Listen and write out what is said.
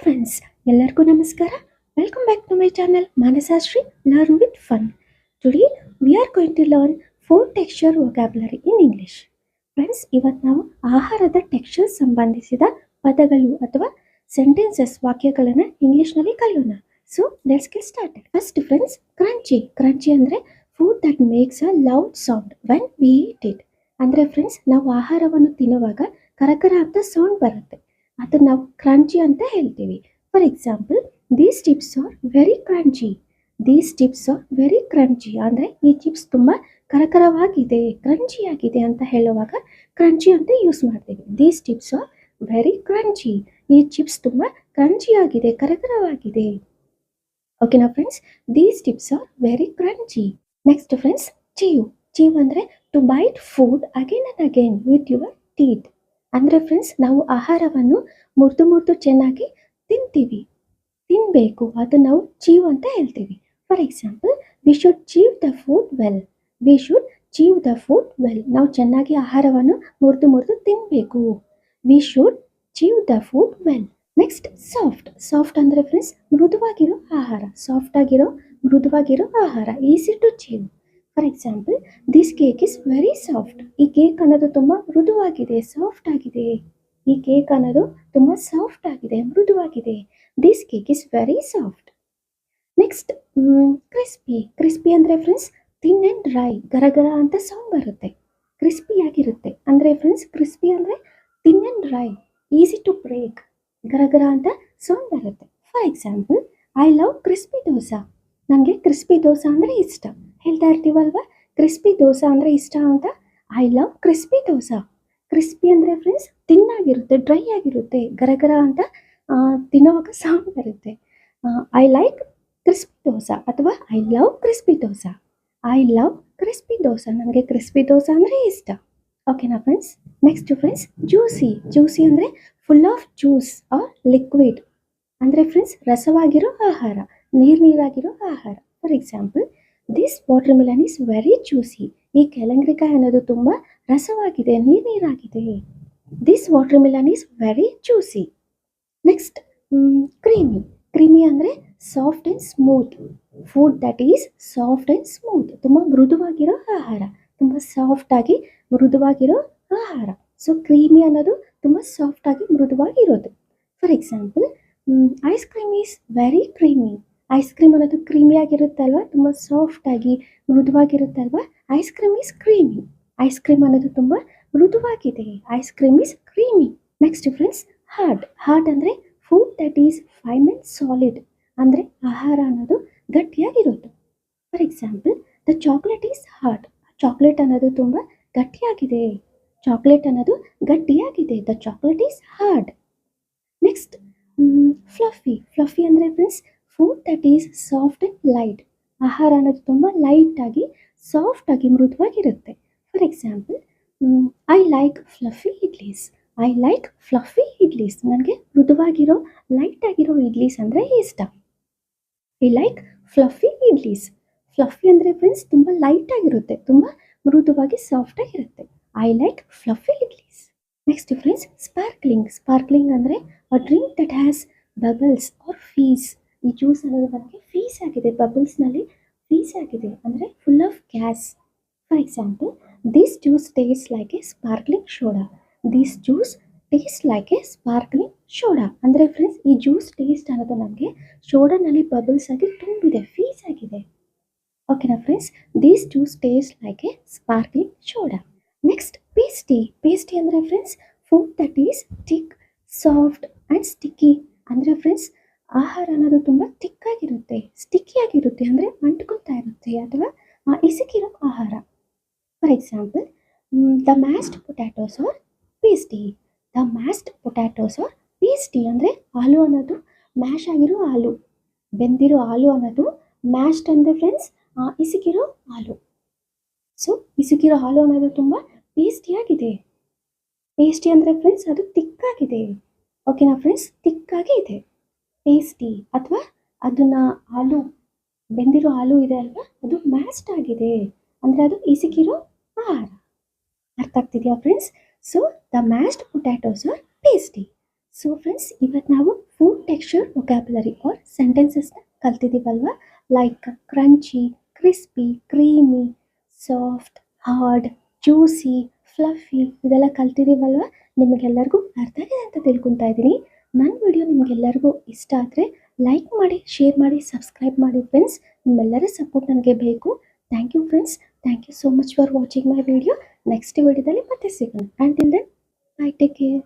Friends, ಎಲ್ಲರಿಗೂ ನಮಸ್ಕಾರ. Welcome back to my channel Manasashree learn with fun. Today we are going to learn 4 texture vocabulary in English. Friends, ಇವತ್ತು ನಾವು ಆಹಾರದ texture ಸಂಬಂಧಿಸಿದ ಪದಗಳು ಅಥವಾ ಸೆಂಟೆನ್ಸಸ್ ವಾಕ್ಯಗಳನ್ನು ಇಂಗ್ಲಿಷ್ನಲ್ಲಿ ಕಲಿಯೋಣ. So let's get started. First friends, crunchy. Crunchy ಅಂದರೆ food that makes a loud sound when we eat it. ಅಂದರೆ ಫ್ರೆಂಡ್ಸ್, ನಾವು ಆಹಾರವನ್ನು ತಿನ್ನುವಾಗ ಕರಕರ ಅಂತ ಸೌಂಡ್ ಬರುತ್ತೆ, ಅದನ್ನ ನಾವು ಕ್ರಂಚಿ ಅಂತ ಹೇಳ್ತೀವಿ. For example, these chips are very crunchy. These chips are very crunchy ಅಂದರೆ ಈ ಚಿಪ್ಸ್ ತುಂಬ ಕರಕರವಾಗಿದೆ, ಕ್ರಂಚಿ ಆಗಿದೆ ಅಂತ ಹೇಳುವಾಗ ಕ್ರಂಚಿ ಅಂತ ಯೂಸ್ ಮಾಡ್ತೀವಿ. These chips are very crunchy. ಈ ಚಿಪ್ಸ್ ತುಂಬ ಕ್ರಂಚಿ ಆಗಿದೆ, ಕರಕರವಾಗಿದೆ. ಓಕೆನಾ friends? These chips are very crunchy. Next friends, chew. Chew ಅಂದರೆ to bite food again and again with your teeth. ಅಂದರೆ ಫ್ರೆಂಡ್ಸ್, ನಾವು ಆಹಾರವನ್ನು ಮುರಿದು ಚೆನ್ನಾಗಿ ತಿನ್ನಬೇಕು, ಅದು ನಾವು ಚೀವ್ ಅಂತ ಹೇಳ್ತೀವಿ. For example, we should chew the food well. We should chew the food well. ನಾವು ಚೆನ್ನಾಗಿ ಆಹಾರವನ್ನು ಮುರಿದು ತಿನ್ನಬೇಕು. We should chew the food well. Next, soft. Soft ಅಂದರೆ ಫ್ರೆಂಡ್ಸ್, ಮೃದುವಾಗಿರೋ ಆಹಾರ. ಸಾಫ್ಟ್ ಆಗಿರೋ ಮೃದುವಾಗಿರೋ ಆಹಾರ, easy to chew. For example, this cake is very soft. ಈ ಕೇಕ್ ಅನ್ನೋದು ತುಂಬ ಮೃದುವಾಗಿದೆ, ಸಾಫ್ಟ್ ಆಗಿದೆ. ಈ ಕೇಕ್ ಅನ್ನೋದು ತುಂಬ ಸಾಫ್ಟ್ ಆಗಿದೆ, ಮೃದುವಾಗಿದೆ. This cake is very soft. Next, crispy. Crispy ಅಂದರೆ ಫ್ರೆಂಡ್ಸ್, ಥಿನ್ ಆ್ಯಂಡ್ ಡ್ರೈ. ಗರಗರ ಅಂತ ಸೌಂಡ್ ಬರುತ್ತೆ, ಕ್ರಿಸ್ಪಿ ಆಗಿರುತ್ತೆ. ಅಂದರೆ ಫ್ರೆಂಡ್ಸ್, ಕ್ರಿಸ್ಪಿ ಅಂದರೆ thin and dry, easy to break. ಗರಗರ ಅಂತ ಸೌಂಡ್ ಬರುತ್ತೆ. For example, I love crispy dosa. ನನಗೆ ಕ್ರಿಸ್ಪಿ ದೋಸಾ ಅಂದರೆ ಇಷ್ಟ. ಹೇಳ್ತಾ ಇರ್ತೀವಲ್ವಾ, ಕ್ರಿಸ್ಪಿ ದೋಸಾ ಅಂದರೆ ಇಷ್ಟ ಅಂತ. I love crispy dosa. Crispy ಅಂದರೆ ಫ್ರೆಂಡ್ಸ್, ತಿನ್ನಾಗಿರುತ್ತೆ, ಡ್ರೈ ಆಗಿರುತ್ತೆ, ಗರಗರ ಅಂತ ತಿನ್ನೋವಾಗ ಸೌಂಡ್ ಬರುತ್ತೆ. ಐ ಲೈಕ್ ಕ್ರಿಸ್ಪಿ ದೋಸಾ ಅಥವಾ I love crispy dosa. I love crispy dosa, ನನಗೆ ಕ್ರಿಸ್ಪಿ ದೋಸಾ ಅಂದರೆ ಇಷ್ಟ. ಓಕೆನಾ friends? Next friends, juicy. Juicy ಅಂದರೆ full of juice or liquid. ಅಂದರೆ ಫ್ರೆಂಡ್ಸ್, ರಸವಾಗಿರೋ ಆಹಾರ, ನೀರಾಗಿರೋ ಆಹಾರ. For example, this watermelon is very juicy. ಈ ಕಲ್ಲಂಗಡಿಕಾಯಿ ಅನ್ನೋದು ತುಂಬ ರಸವಾಗಿದೆ, ನೀರಾಗಿದೆ. This watermelon is very juicy. Next, creamy. Creamy ಅಂದರೆ soft and smooth. Food that is soft and smooth. ತುಂಬ ಮೃದುವಾಗಿರೋ ಆಹಾರ, ತುಂಬ ಸಾಫ್ಟಾಗಿ ಮೃದುವಾಗಿರೋ ಆಹಾರ. ಸೊ ಕ್ರೀಮಿ ಅನ್ನೋದು ತುಂಬ ಸಾಫ್ಟಾಗಿ ಮೃದುವಾಗಿರೋದು. For example, ice cream is very creamy. Ice cream ಅನ್ನೋದು ಕ್ರೀಮಿಯಾಗಿರುತ್ತಲ್ವ, ತುಂಬ ಸಾಫ್ಟಾಗಿ ಮೃದುವಾಗಿರುತ್ತಲ್ವ. Ice cream is creamy. Ice cream ಅನ್ನೋದು ತುಂಬ ಮೃದುವಾಗಿದೆ. Ice cream is creamy. Next friends, hard. Hard ಅಂದರೆ food that is fine and solid. ಅಂದರೆ ಆಹಾರ ಅನ್ನೋದು ಗಟ್ಟಿಯಾಗಿರೋದು. For example, the chocolate is hard. Chocolate ಅನ್ನೋದು ತುಂಬ ಗಟ್ಟಿಯಾಗಿದೆ. ಚಾಕ್ಲೇಟ್ ಅನ್ನೋದು ಗಟ್ಟಿಯಾಗಿದೆ. The chocolate is hard. Next, fluffy. Fluffy ಅಂದರೆ friends, food that is soft and light. ಆಹಾರ ಅನ್ನೋದು ತುಂಬ ಲೈಟಾಗಿ, ಸಾಫ್ಟಾಗಿ, ಮೃದುವಾಗಿರುತ್ತೆ. For example, I like fluffy idlis. I like fluffy idlis. ನನಗೆ ಮೃದುವಾಗಿರೋ, ಲೈಟಾಗಿರೋ ಇಡ್ಲೀಸ್ ಅಂದರೆ ಇಷ್ಟ. I like fluffy idlis. Fluffy ಅಂದರೆ ಫ್ರೆಂಡ್ಸ್, ತುಂಬ ಲೈಟಾಗಿರುತ್ತೆ, ತುಂಬ ಮೃದುವಾಗಿ, ಸಾಫ್ಟಾಗಿರುತ್ತೆ. I like fluffy idlis. Next friends, sparkling. Sparkling ಅಂದರೆ a drink that has bubbles or fizz. ಈ ಜ್ಯೂಸ್ ಅನ್ನೋದು ನನಗೆ ಫೀಸ್ ಆಗಿದೆ, ಬಬಲ್ಸ್ನಲ್ಲಿ ಫೀಸ್ ಆಗಿದೆ, ಅಂದರೆ full of gas. For example, this juice taste like a sparkling soda. This juice taste like a sparkling soda. ಅಂದರೆ friends, ಈ ಜ್ಯೂಸ್ ಟೇಸ್ಟ್ ಅನ್ನೋದು ನನಗೆ ಸೋಡಾನಲ್ಲಿ ಬಬಲ್ಸ್ ಆಗಿ ತುಂಬಿದೆ, ಫೀಸ್ ಆಗಿದೆ. ಓಕೆನಾ friends? This juice taste like a sparkling soda. Next, pasty. Pasty ಅಂದರೆ friends, food that is thick, soft and sticky. ಅಂದರೆ ಫ್ರೆಂಡ್ಸ್, ಆಹಾರ ಅನ್ನೋದು ತುಂಬ ತಿಕ್ಕಾಗಿರುತ್ತೆ, ಸ್ಟಿಕ್ಕಿಯಾಗಿರುತ್ತೆ, ಅಂದರೆ ಅಂಟ್ಕೊತಾ ಇರುತ್ತೆ ಅಥವಾ ಇಸುಕಿರೋ ಆಹಾರ. For example, the mashed potatoes are pasty. The mashed potatoes are pasty. ಅಂದರೆ ಆಲೂ ಅನ್ನೋದು ಮ್ಯಾಶ್ ಆಗಿರೋ ಆಲೂ, ಬೆಂದಿರೋ ಆಲೂ ಅನ್ನೋದು ಮ್ಯಾಶ್ಡ್ ಅಂದರೆ ಫ್ರೆಂಡ್ಸ್, ಇಸುಕಿರೋ ಆಲೂ. ಸೊ ಇಸುಕಿರೋ ಆಲೂ ಅನ್ನೋದು ತುಂಬ ಪೇಸ್ಟಿಯಾಗಿದೆ. ಪೇಸ್ಟಿ ಅಂದರೆ ಫ್ರೆಂಡ್ಸ್, ಅದು ತಿಕ್ಕಾಗಿದೆ. ಓಕೆನಾ ಫ್ರೆಂಡ್ಸ್? ತಿಕ್ಕಾಗಿ ಇದೆ ಪೇಸ್ಟಿ. ಅಥವಾ ಅದನ್ನು ಆಲೂ, ಬೆಂದಿರೋ ಆಲೂ ಇದೆ ಅಲ್ವಾ, ಅದು ಮ್ಯಾಶ್ಡ್ ಆಗಿದೆ, ಅಂದರೆ ಅದು ಇಸುಕಿರೋ ಆಹಾರ. ಅರ್ಥ ಆಗ್ತಿದೆಯಾ friends? So the mashed potatoes are pasty. So friends, ಇವತ್ತು ನಾವು ಫುಡ್ ಮಿಕ್ಸ್ಚರ್ ವೊಕ್ಯಾಬ್ಯುಲರಿ ಆರ್ ಸೆಂಟೆನ್ಸಸ್ನ ಕಲ್ತಿದ್ದೀವಲ್ವಾ. Like crunchy, crispy, creamy, soft, hard, juicy, fluffy ಇದೆಲ್ಲ ಕಲ್ತಿದ್ದೀವಲ್ವಾ. ನಿಮಗೆಲ್ಲರಿಗೂ ಅರ್ಥ ಆಗಿದೆ ಅಂತ ತಿಳ್ಕೊತಾ ಇದ್ದೀನಿ. ನನ್ನ ವಿಡಿಯೋ ನಿಮಗೆಲ್ಲರಿಗೂ ಇಷ್ಟ ಆದರೆ ಲೈಕ್ ಮಾಡಿ, ಶೇರ್ ಮಾಡಿ, ಸಬ್ಸ್ಕ್ರೈಬ್ ಮಾಡಿ ಫ್ರೆಂಡ್ಸ್. ನಿಮ್ಮೆಲ್ಲರ ಸಪೋರ್ಟ್ ನನಗೆ ಬೇಕು. Thank you friends. Thank you so much for watching my video. Next ವಿಡಿಯೋದಲ್ಲಿ ಮತ್ತೆ ಸಿಗೋಣ. Until then, bye, take care.